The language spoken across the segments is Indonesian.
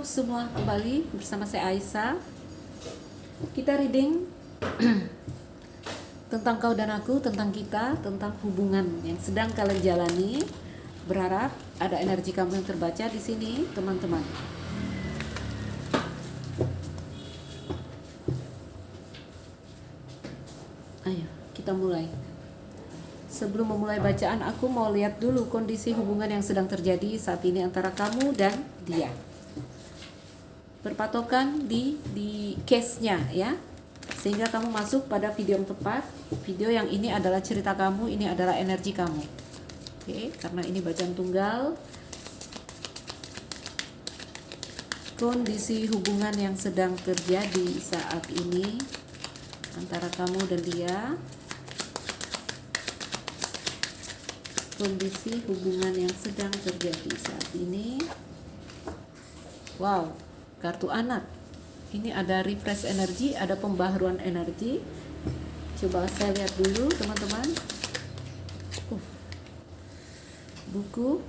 Halo semua, kembali bersama saya Aisyah. Kita reading tentang kau dan aku, tentang kita, tentang hubungan yang sedang kalian jalani. Berharap ada energi kamu yang terbaca di sini, teman-teman. Ayo, kita mulai. Sebelum memulai bacaan, aku mau lihat dulu kondisi hubungan yang sedang terjadi saat ini antara kamu dan dia. Berpatokan di case-nya ya, sehingga kamu masuk pada video yang tepat. Video yang ini adalah cerita kamu, ini adalah energi kamu. Oke, karena ini bacaan tunggal. Kondisi hubungan yang sedang terjadi saat ini antara kamu dan dia. Kondisi hubungan yang sedang terjadi saat ini. Wow, kartu anak. Ini ada refresh energi, ada pembaharuan energi. Coba saya lihat dulu, teman-teman. Buku.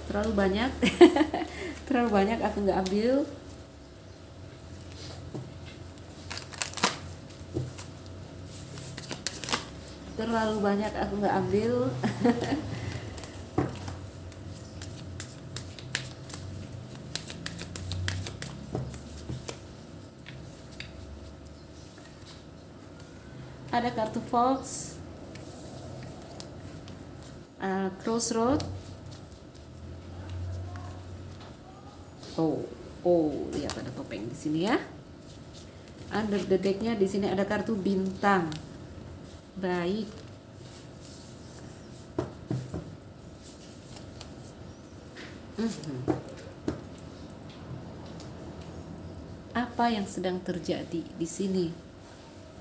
Terlalu banyak. Terlalu banyak, aku nggak ambil. Terlalu banyak, aku nggak ambil. Ada kartu Fox, Crossroad. Lihat ada topeng di sini ya. Under the deck-nya di sini ada kartu bintang. Baik. Apa yang sedang terjadi di sini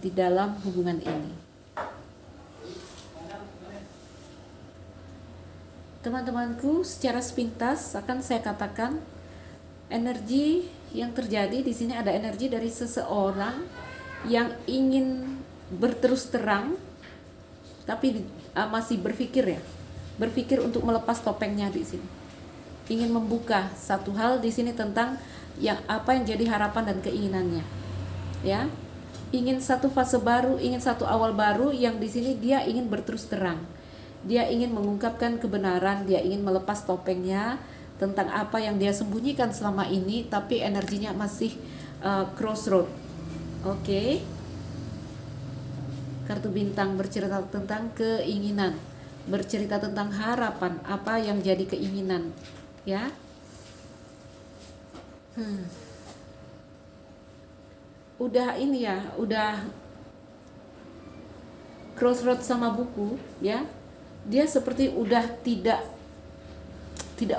di dalam hubungan ini? Teman-temanku, secara sepintas akan saya katakan energi yang terjadi di sini ada energi dari seseorang yang ingin berterus terang tapi masih berpikir untuk melepas topengnya di sini, ingin membuka satu hal di sini tentang apa yang jadi harapan dan keinginannya ya, ingin satu fase baru, ingin satu awal baru yang di sini dia ingin berterus terang, dia ingin mengungkapkan kebenaran, dia ingin melepas topengnya tentang apa yang dia sembunyikan selama ini, tapi energinya masih crossroad. Oke. Kartu bintang bercerita tentang keinginan, bercerita tentang harapan, apa yang jadi keinginan ya. Udah ini ya, udah crossroad sama buku ya. Dia seperti udah tidak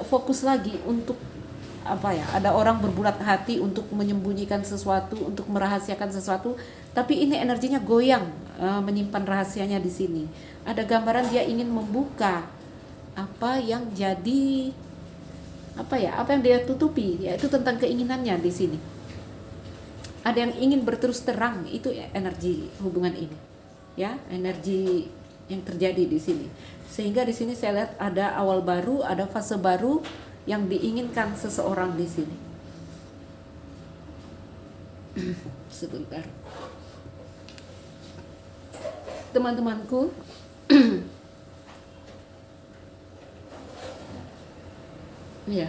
fokus lagi untuk apa ya, ada orang berbulat hati untuk menyembunyikan sesuatu, untuk merahasiakan sesuatu, tapi ini energinya goyang, menyimpan rahasianya di sini. Ada gambaran dia ingin membuka apa yang jadi apa yang dia tutupi, yaitu tentang keinginannya di sini. Ada yang ingin berterus terang, itu energi hubungan ini ya, energi yang terjadi di sini. Sehingga di sini saya lihat ada awal baru, ada fase baru yang diinginkan seseorang di sini. Sebentar. Teman-temanku, ya,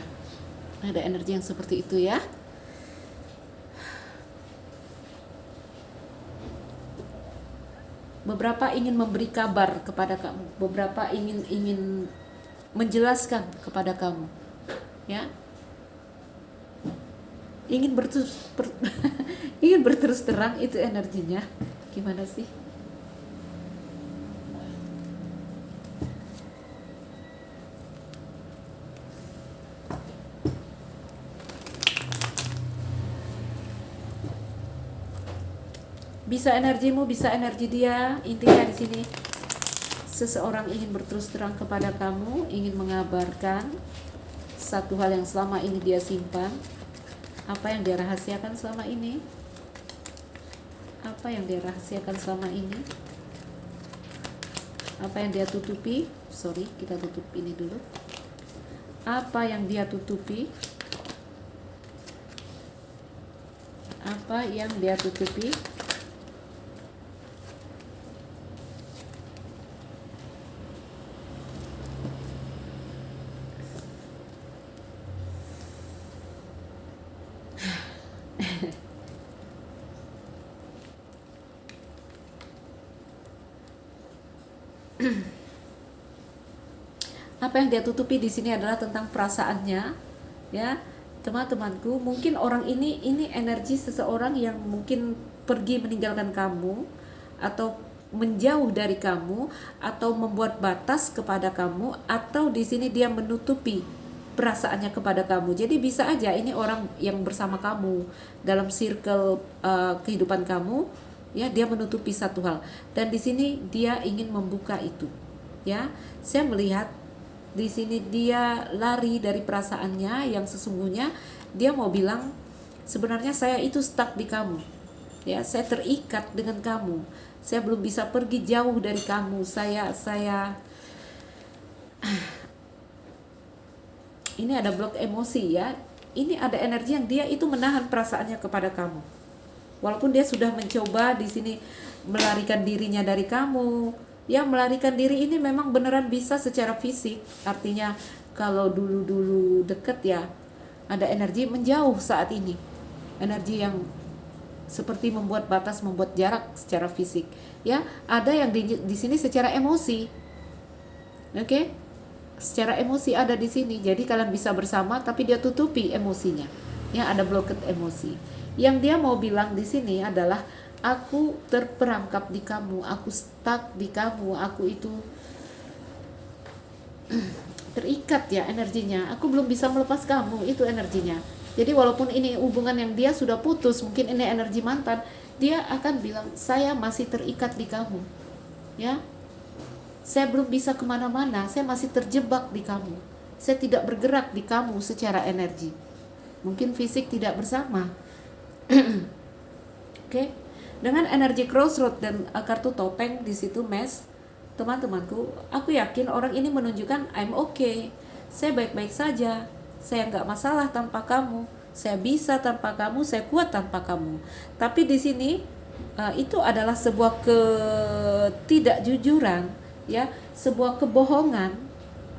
ada energi yang seperti itu ya. Beberapa ingin memberi kabar kepada kamu, beberapa ingin menjelaskan kepada kamu ya, ingin berterus terang, itu energinya. Gimana sih? Bisa energimu, bisa energi dia. Intinya di sini seseorang ingin berterus terang kepada kamu, ingin mengabarkan satu hal yang selama ini dia simpan, apa yang dia rahasiakan selama ini, apa yang dia rahasiakan selama ini. Apa yang dia tutupi? Sorry, kita tutup ini dulu. Apa yang dia tutupi? Apa yang dia tutupi? Apa yang dia tutupi di sini adalah tentang perasaannya, ya teman-temanku. Mungkin orang ini energi seseorang yang mungkin pergi meninggalkan kamu, atau menjauh dari kamu, atau membuat batas kepada kamu, atau di sini dia menutupi perasaannya kepada kamu. Jadi bisa aja ini orang yang bersama kamu dalam circle kehidupan kamu, ya dia menutupi satu hal, dan di sini dia ingin membuka itu. Ya, saya melihat di sini dia lari dari perasaannya yang sesungguhnya. Dia mau bilang, sebenarnya saya itu stuck di kamu, ya saya terikat dengan kamu, saya belum bisa pergi jauh dari kamu, saya ini ada blok emosi, ya ini ada energi yang dia itu menahan perasaannya kepada kamu, walaupun dia sudah mencoba di sini melarikan dirinya dari kamu. Ya, melarikan diri ini memang beneran bisa secara fisik, artinya kalau dulu deket, ya ada energi menjauh saat ini, energi yang seperti membuat batas, membuat jarak secara fisik. Ya, ada yang di sini secara emosi, oke? Secara emosi ada di sini, jadi kalian bisa bersama, tapi dia tutupi emosinya. Ya, ada blocked emosi. Yang dia mau bilang di sini adalah, aku terperangkap di kamu, aku stuck di kamu, aku itu terikat, ya energinya, aku belum bisa melepas kamu, itu energinya. Jadi walaupun ini hubungan yang dia sudah putus, mungkin ini energi mantan, dia akan bilang, saya masih terikat di kamu, ya saya belum bisa kemana-mana, saya masih terjebak di kamu, saya tidak bergerak di kamu secara energi, mungkin fisik tidak bersama. Oke? Dengan energi crossroad dan kartu topeng di situ, Mes, teman-temanku, aku yakin orang ini menunjukkan I'm okay, saya baik-baik saja, saya nggak masalah tanpa kamu, saya bisa tanpa kamu, saya kuat tanpa kamu. Tapi di sini itu adalah sebuah ketidakjujuran, ya, sebuah kebohongan,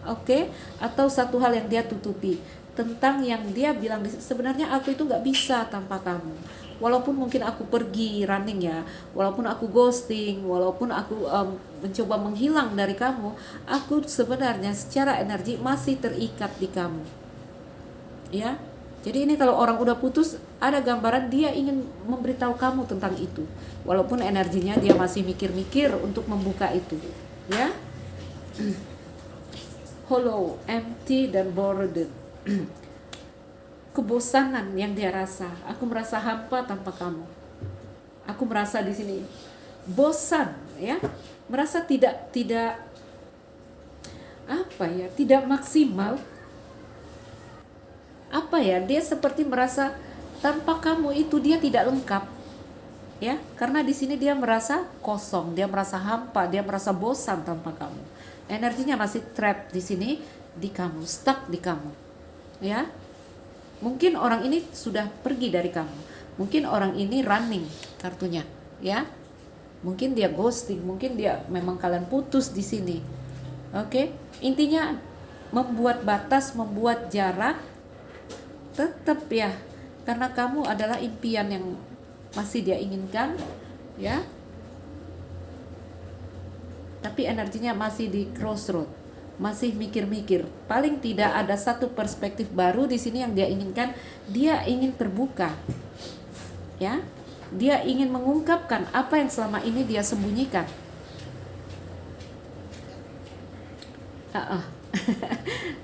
oke? Atau satu hal yang dia tutupi tentang yang dia bilang, sebenarnya aku itu nggak bisa tanpa kamu. Walaupun mungkin aku pergi running, ya, walaupun aku ghosting, walaupun aku mencoba menghilang dari kamu, aku sebenarnya secara energi masih terikat di kamu, ya. Jadi ini kalau orang udah putus, ada gambaran dia ingin memberitahu kamu tentang itu, walaupun energinya dia masih mikir-mikir untuk membuka itu, ya. Hollow, empty, dan bored. Kebosanan yang dia rasa, aku merasa hampa tanpa kamu, aku merasa di sini bosan, ya, merasa tidak apa ya, tidak maksimal, apa ya, dia seperti merasa tanpa kamu itu dia tidak lengkap, ya, karena di sini dia merasa kosong, dia merasa hampa, dia merasa bosan tanpa kamu, energinya masih trap di sini, di kamu, stuck di kamu, ya. Mungkin orang ini sudah pergi dari kamu, mungkin orang ini running kartunya, ya, mungkin dia ghosting, mungkin dia memang kalian putus di sini, oke? Intinya membuat batas, membuat jarak, tetap, ya, karena kamu adalah impian yang masih dia inginkan, ya, tapi energinya masih di crossroad, masih mikir-mikir. Paling tidak ada satu perspektif baru di sini yang dia inginkan. Dia ingin terbuka, ya. Dia ingin mengungkapkan apa yang selama ini dia sembunyikan.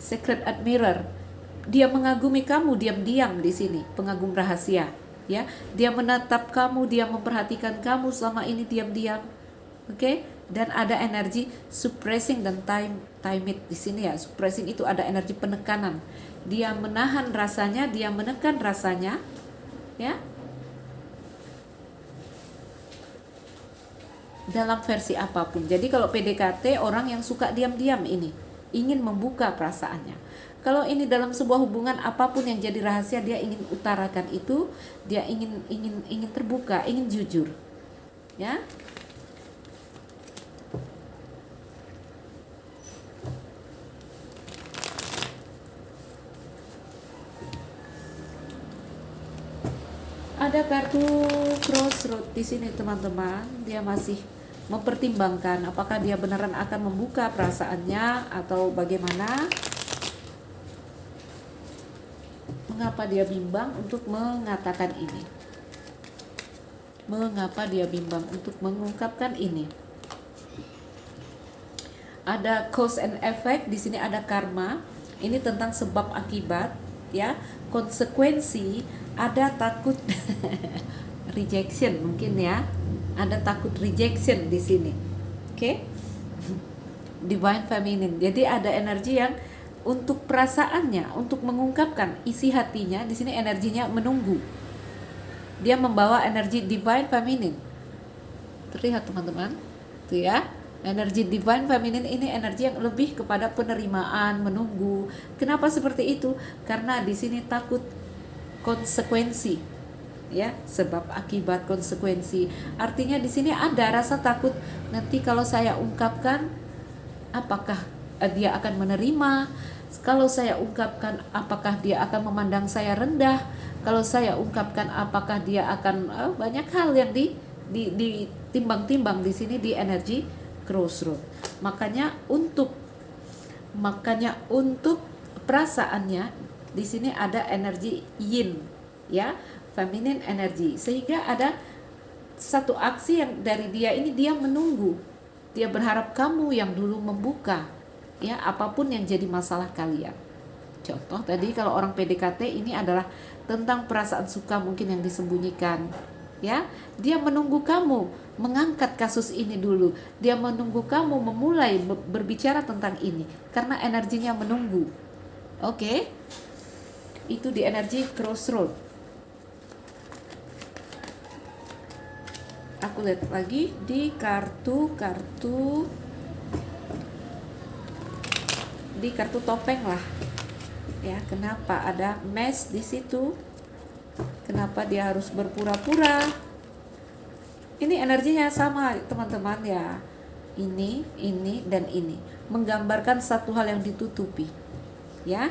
Secret admirer. Dia mengagumi kamu diam-diam di sini, pengagum rahasia, ya. Dia menatap kamu, dia memperhatikan kamu selama ini diam-diam. Oke? Dan ada energi suppressing dan time it di sini, ya. Suppressing itu ada energi penekanan. Dia menahan rasanya, dia menekan rasanya, ya. dalam versi apapun. Jadi kalau PDKT orang yang suka diam-diam ini, ingin membuka perasaannya. Kalau ini dalam sebuah hubungan apapun yang jadi rahasia, dia ingin utarakan itu, dia ingin terbuka, ingin jujur. Ya. Ada kartu crossroad di sini teman-teman. Dia masih mempertimbangkan apakah dia beneran akan membuka perasaannya atau bagaimana. Mengapa dia bimbang untuk mengatakan ini? Mengapa dia bimbang untuk mengungkapkan ini? Ada cause and effect, di sini ada karma. Ini tentang sebab akibat, ya. Konsekuensi, ada takut rejection mungkin ya. Ada takut rejection di sini. Oke? Divine feminine. Jadi ada energi yang untuk perasaannya, untuk mengungkapkan isi hatinya, di sini energinya menunggu. Dia membawa energi divine feminine. Terlihat teman-teman? Tuh ya. Energi divine feminine ini energi yang lebih kepada penerimaan, menunggu. Kenapa seperti itu? Karena di sini takut konsekuensi. Ya, sebab akibat konsekuensi. Artinya di sini ada rasa takut nanti kalau saya ungkapkan apakah dia akan menerima? Kalau saya ungkapkan apakah dia akan memandang saya rendah? Kalau saya ungkapkan apakah dia akan banyak hal yang ditimbang-timbang di sini di energi crossroad. Makanya untuk perasaannya di sini ada energi yin, ya, feminine energy. Sehingga ada satu aksi yang dari dia ini, dia menunggu. Dia berharap kamu yang dulu membuka, ya, apapun yang jadi masalah kalian. Contoh tadi kalau orang PDKT ini adalah tentang perasaan suka mungkin yang disembunyikan, ya. Dia menunggu kamu mengangkat kasus ini dulu. Dia menunggu kamu memulai berbicara tentang ini karena energinya menunggu. Oke. Itu di energi crossroad. Aku lihat lagi di kartu topeng lah. Ya, kenapa ada mesh di situ? Kenapa dia harus berpura-pura? Ini energinya sama, teman-teman ya. Ini dan ini menggambarkan satu hal yang ditutupi. Ya.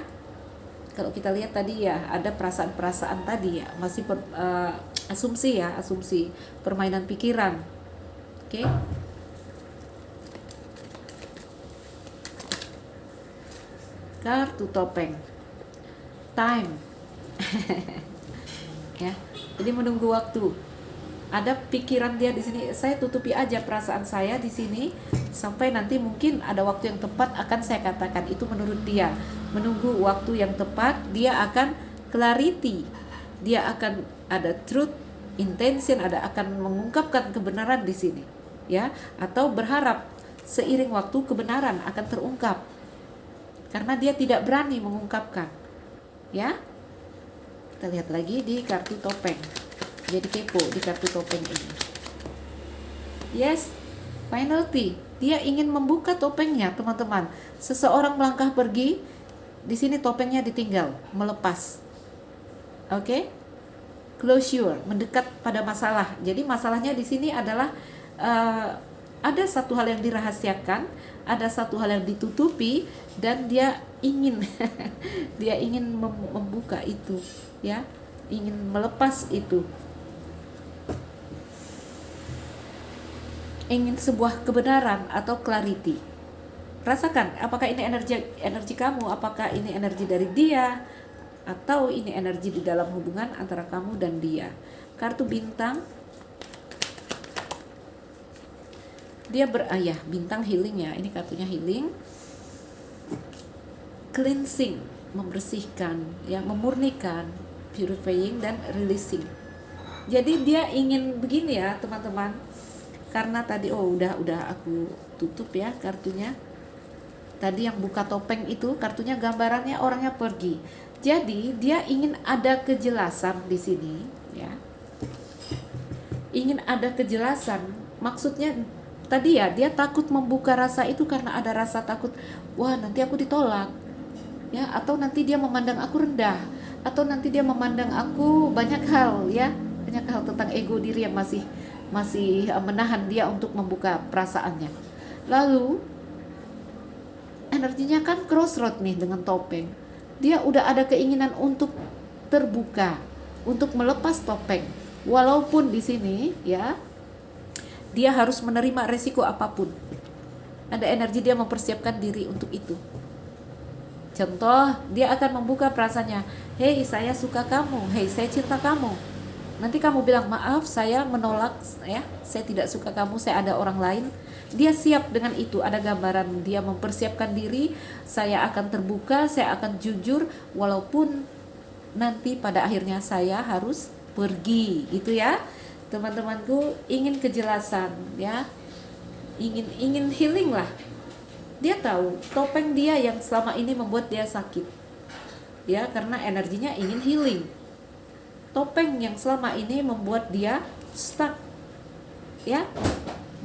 Kalau kita lihat tadi ya, ada perasaan-perasaan tadi ya, masih asumsi permainan pikiran. Oke. Kartu topeng. Time. Ya. Jadi menunggu waktu. Ada pikiran dia di sini, saya tutupi aja perasaan saya di sini sampai nanti mungkin ada waktu yang tepat akan saya katakan. Itu menurut dia. Menunggu waktu yang tepat, dia akan clarity. Dia akan ada truth, intention, akan mengungkapkan kebenaran di sini. Ya, atau berharap seiring waktu kebenaran akan terungkap. Karena dia tidak berani mengungkapkan. Ya. Kita lihat lagi di kartu topeng. Jadi kepo di kartu topeng ini. Yes, finality. Dia ingin membuka topengnya, teman-teman. Seseorang melangkah pergi, di sini topengnya ditinggal, melepas. Oke? Closure, mendekat pada masalah. Jadi masalahnya di sini adalah ada satu hal yang dirahasiakan, ada satu hal yang ditutupi, dan dia ingin dia ingin membuka itu, ya, ingin melepas itu, ingin sebuah kebenaran atau clarity. Rasakan apakah ini energi kamu, apakah ini energi dari dia, atau ini energi di dalam hubungan antara kamu dan dia. Kartu bintang, dia bintang healing ya, ini kartunya healing, cleansing, membersihkan, ya, memurnikan, purifying dan releasing. Jadi dia ingin begini ya teman-teman, karena tadi udah aku tutup ya kartunya. Tadi yang buka topeng itu kartunya gambarannya orangnya pergi. Jadi dia ingin ada kejelasan di sini, ya. Ingin ada kejelasan, maksudnya tadi ya, dia takut membuka rasa itu karena ada rasa takut, wah nanti aku ditolak, ya, atau nanti dia memandang aku rendah, atau nanti dia memandang aku banyak hal, ya, banyak hal tentang ego diri yang masih masih menahan dia untuk membuka perasaannya. Lalu energinya kan crossroad nih dengan topeng. Dia udah ada keinginan untuk terbuka, untuk melepas topeng. Walaupun di sini ya dia harus menerima resiko apapun. Ada energi dia mempersiapkan diri untuk itu. Contoh, dia akan membuka perasaannya, "Hei, saya suka kamu. Hei, saya cinta kamu." Nanti kamu bilang, "Maaf, saya menolak, ya. Saya tidak suka kamu, saya ada orang lain." Dia siap dengan itu, ada gambaran dia mempersiapkan diri, saya akan terbuka, saya akan jujur walaupun nanti pada akhirnya saya harus pergi, gitu ya. Teman-temanku ingin kejelasan, ya. Ingin healing lah. Dia tahu topeng dia yang selama ini membuat dia sakit, ya, karena energinya ingin healing. Topeng yang selama ini membuat dia stuck, ya.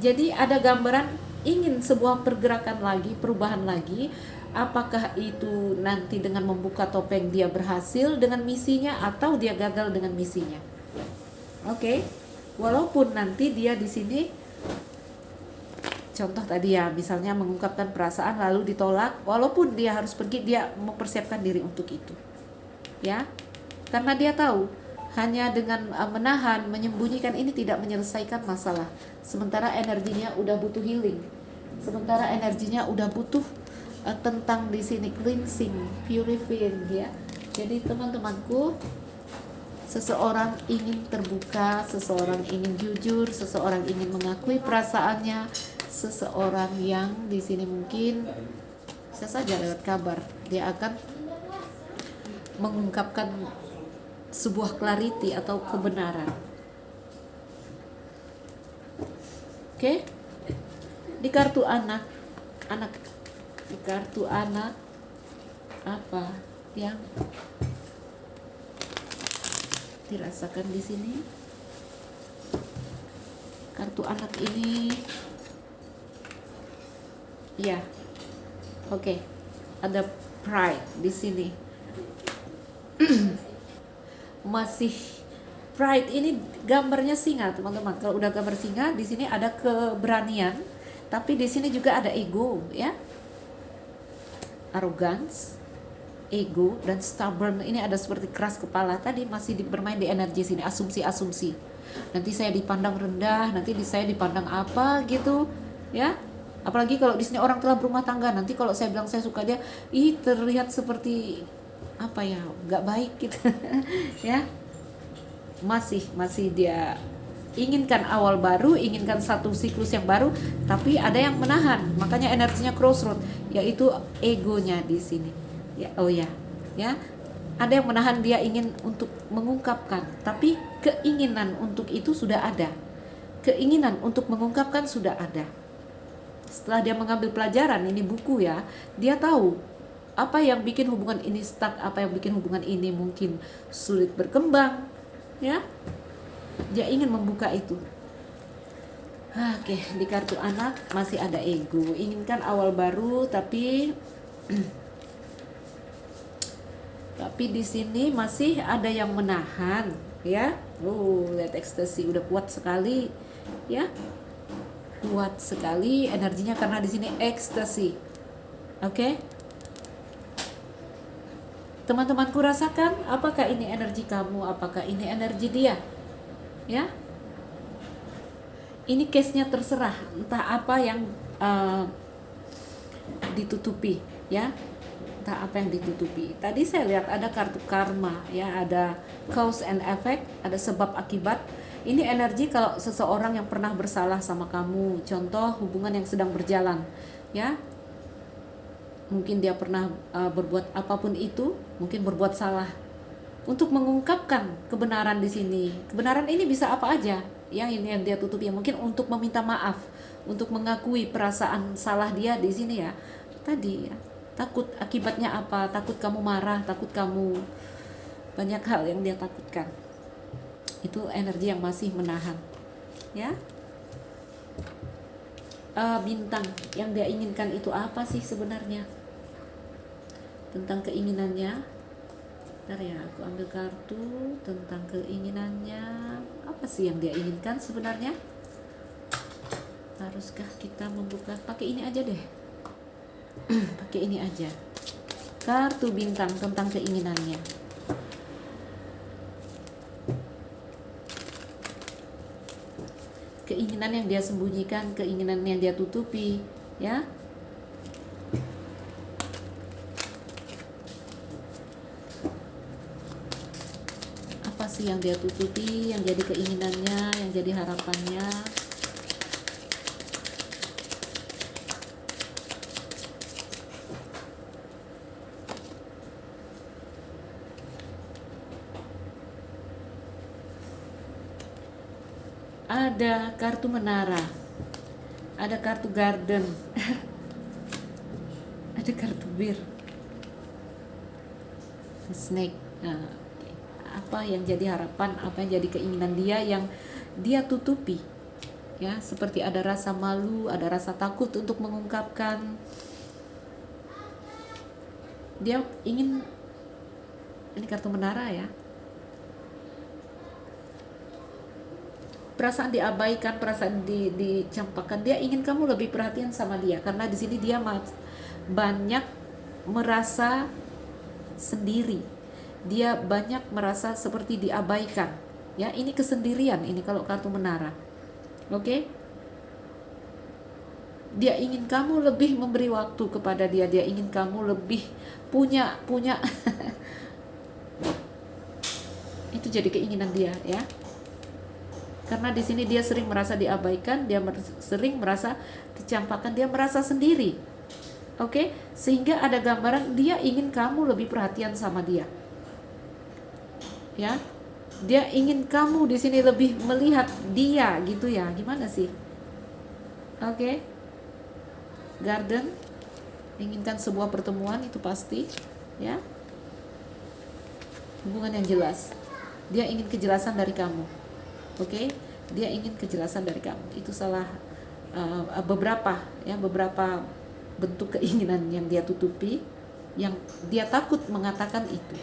Jadi ada gambaran ingin sebuah pergerakan lagi, perubahan lagi. Apakah itu nanti dengan membuka topeng dia berhasil dengan misinya atau dia gagal dengan misinya? Oke. Walaupun nanti dia di sini, contoh tadi ya, misalnya mengungkapkan perasaan lalu ditolak, walaupun dia harus pergi, dia mempersiapkan diri untuk itu, ya, karena dia tahu hanya dengan menahan, menyembunyikan ini tidak menyelesaikan masalah. Sementara energinya udah butuh healing, sementara energinya udah butuh tentang di sini cleansing, purifying, ya. Jadi teman-temanku, seseorang ingin terbuka, seseorang ingin jujur, seseorang ingin mengakui perasaannya, seseorang yang di sini mungkin bisa saja lewat kabar dia akan mengungkapkan sebuah clarity atau kebenaran. Oke? Di kartu anak di kartu anak apa yang dirasakan di sini? Kartu anak ini, ya, oke, ada pride di sini. Masih pride ini gambarnya singa, teman-teman. Kalau udah gambar singa, di sini ada keberanian, tapi di sini juga ada ego, ya, arrogance, ego, dan stubborn. Ini ada seperti keras kepala. Tadi masih bermain di energi sini, asumsi-asumsi. Nanti saya dipandang rendah, nanti saya dipandang apa gitu, ya. Apalagi kalau di sini orang telah berumah tangga, nanti kalau saya bilang saya suka dia, terlihat seperti apa ya, nggak baik gitu. Ya, masih dia inginkan awal baru, inginkan satu siklus yang baru, tapi ada yang menahan. Makanya energinya crossroad, yaitu egonya di sini. Ya, oh ya, ya, ada yang menahan dia ingin untuk mengungkapkan, tapi keinginan untuk itu sudah ada, keinginan untuk mengungkapkan sudah ada. Setelah dia mengambil pelajaran, ini buku ya, dia tahu apa yang bikin hubungan ini stuck, apa yang bikin hubungan ini mungkin sulit berkembang, ya. Dia ingin membuka itu. Oke, di kartu anak masih ada ego, inginkan awal baru, tapi di sini masih ada yang menahan, ya. Lihat ekstasi udah kuat sekali, ya. Kuat sekali energinya karena di sini ekstasi. Oke. Teman-temanku, rasakan apakah ini energi kamu, apakah ini energi dia, ya. Ini case-nya terserah, entah apa yang ditutupi, ya, entah apa yang ditutupi. Tadi saya lihat ada kartu karma, ya, ada cause and effect, ada sebab akibat. Ini energi kalau seseorang yang pernah bersalah sama kamu, contoh hubungan yang sedang berjalan, ya. Mungkin dia pernah berbuat apapun itu, mungkin berbuat salah. Untuk mengungkapkan kebenaran di sini, kebenaran ini bisa apa aja, ya, ini yang dia tutupi. Mungkin untuk meminta maaf, untuk mengakui perasaan salah dia di sini, ya. Tadi, ya, takut akibatnya apa? Takut kamu marah, takut kamu banyak hal yang dia takutkan. Itu energi yang masih menahan, ya. bintang yang dia inginkan itu apa sih sebenarnya, tentang keinginannya. Bentar ya, aku ambil kartu tentang keinginannya. Apa sih yang dia inginkan sebenarnya? Haruskah kita membuka? Pakai ini aja deh. Pakai ini aja. Kartu bintang tentang keinginannya. Keinginan yang dia sembunyikan, keinginan yang dia tutupi, ya. Apa sih yang dia tutupi, yang jadi keinginannya, yang jadi harapannya? Ada kartu menara, ada kartu garden, ada kartu bir, snake. Nah, apa yang jadi harapan, apa yang jadi keinginan dia yang dia tutupi, ya, seperti ada rasa malu, ada rasa takut untuk mengungkapkan. Dia ingin, ini kartu menara ya, perasaan diabaikan, perasaan dicampakkan. Dia ingin kamu lebih perhatian sama dia, karena di sini dia banyak merasa sendiri, dia banyak merasa seperti diabaikan, ya. Ini kesendirian ini kalau kartu menara. Oke? Dia ingin kamu lebih memberi waktu kepada dia, dia ingin kamu lebih punya itu jadi keinginan dia, ya. Karena di sini dia sering merasa diabaikan, dia sering merasa dicampakkan, dia merasa sendiri. Oke? Sehingga ada gambaran dia ingin kamu lebih perhatian sama dia. Ya. Dia ingin kamu di sini lebih melihat dia gitu ya. Gimana sih? Oke? Garden, inginkan sebuah pertemuan itu pasti, ya. Hubungan yang jelas. Dia ingin kejelasan dari kamu. Oke, dia ingin kejelasan dari kamu. Itu salah beberapa bentuk keinginan yang dia tutupi, yang dia takut mengatakan itu.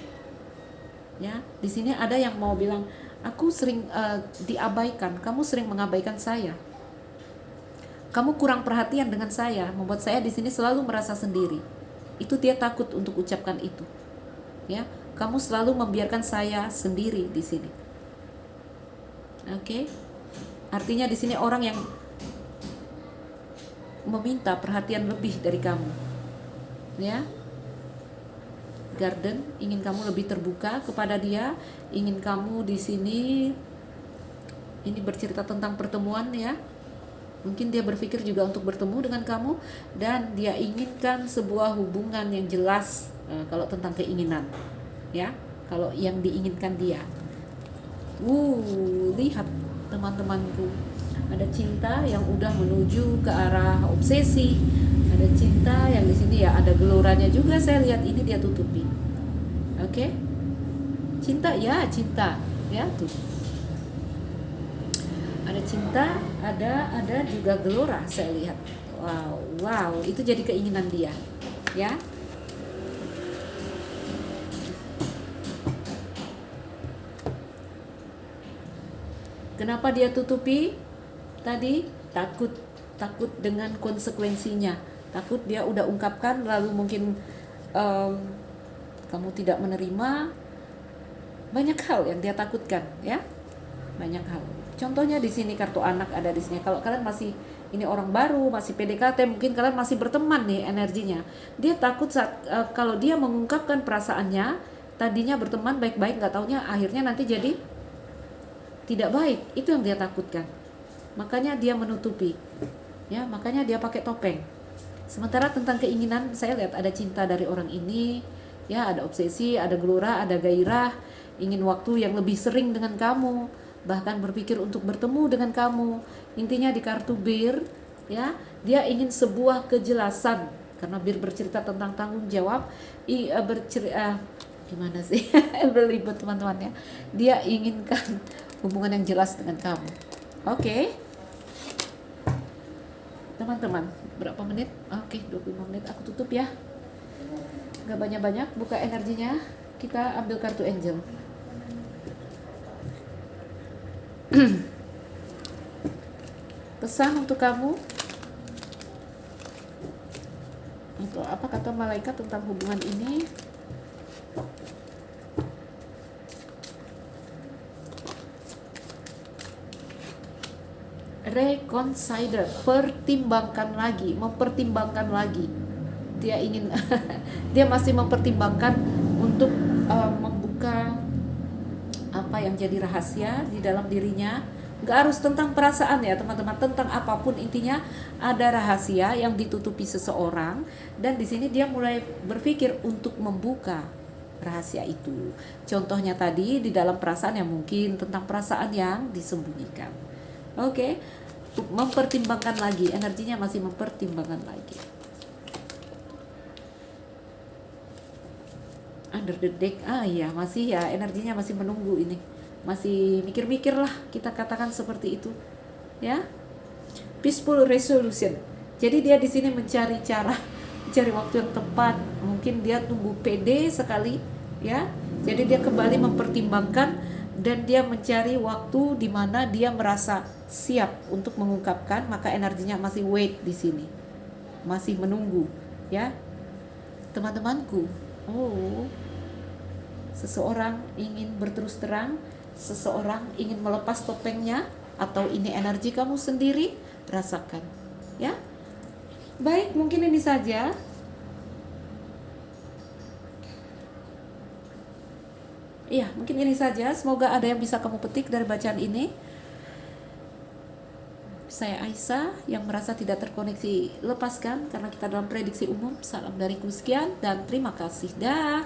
Ya, di sini ada yang mau bilang, aku sering diabaikan, kamu sering mengabaikan saya. Kamu kurang perhatian dengan saya, membuat saya di sini selalu merasa sendiri. Itu dia takut untuk ucapkan itu. Ya, kamu selalu membiarkan saya sendiri di sini. Oke, artinya di sini orang yang meminta perhatian lebih dari kamu, ya. Garden ingin kamu lebih terbuka kepada dia, ingin kamu di sini. Ini bercerita tentang pertemuan, ya. Mungkin dia berpikir juga untuk bertemu dengan kamu, dan dia inginkan sebuah hubungan yang jelas. Kalau tentang keinginan, ya. Kalau yang diinginkan dia. Lihat teman-temanku, ada cinta yang udah menuju ke arah obsesi, ada cinta yang di sini ya ada geloranya juga. Saya lihat ini dia tutupi. Oke? Cinta ya, cinta ya tuh. Ada cinta, ada juga gelora saya lihat. Wow, itu jadi keinginan dia, ya. Kenapa dia tutupi? Tadi takut dengan konsekuensinya. Takut dia udah ungkapkan lalu mungkin kamu tidak menerima. Banyak hal yang dia takutkan, ya. Banyak hal. Contohnya di sini kartu anak ada di sini. Kalau kalian masih ini orang baru, masih PDKT, mungkin kalian masih berteman nih energinya. Dia takut saat kalau dia mengungkapkan perasaannya, tadinya berteman baik-baik, nggak taunya akhirnya nanti jadi tidak baik. Itu yang dia takutkan. Makanya dia menutupi. Ya, makanya dia pakai topeng. Sementara tentang keinginan, saya lihat ada cinta dari orang ini, ya, ada obsesi, ada gelora, ada gairah, ingin waktu yang lebih sering dengan kamu, bahkan berpikir untuk bertemu dengan kamu. Intinya di kartu bir, ya, dia ingin sebuah kejelasan, karena bir bercerita tentang tanggung jawab. Gimana sih? Berlibet teman-teman ya. Dia inginkan hubungan yang jelas dengan kamu. Oke. teman-teman. Berapa menit? Oke, 25 menit. Aku tutup ya. Gak banyak-banyak, buka energinya. Kita ambil kartu angel. Pesan untuk kamu. Untuk apa kata malaikat tentang hubungan ini? Reconsider, pertimbangkan lagi, mempertimbangkan lagi. Dia ingin, dia masih mempertimbangkan untuk membuka apa yang jadi rahasia di dalam dirinya. Gak harus tentang perasaan ya teman-teman, tentang apapun, intinya ada rahasia yang ditutupi seseorang, dan di sini dia mulai berpikir untuk membuka rahasia itu. Contohnya tadi di dalam perasaan yang mungkin tentang perasaan yang disembunyikan. Oke, mempertimbangkan lagi, energinya masih mempertimbangkan lagi. Under the deck, iya masih ya, energinya masih menunggu ini, masih mikir-mikir lah, kita katakan seperti itu ya. Peaceful resolution, jadi dia di sini mencari cara, mencari waktu yang tepat. Mungkin dia tunggu pede sekali ya, jadi dia kembali mempertimbangkan dan dia mencari waktu di mana dia merasa siap untuk mengungkapkan, maka energinya masih wait di sini, masih menunggu ya teman-temanku. Seseorang ingin berterus terang, seseorang ingin melepas topengnya, atau ini energi kamu sendiri, rasakan ya. Baik, mungkin ini saja. Iya, mungkin ini saja. Semoga ada yang bisa kamu petik dari bacaan ini. Saya Aisyah, yang merasa tidak terkoneksi lepaskan, karena kita dalam prediksi umum. Salam dariku, sekian dan terima kasih. Dah.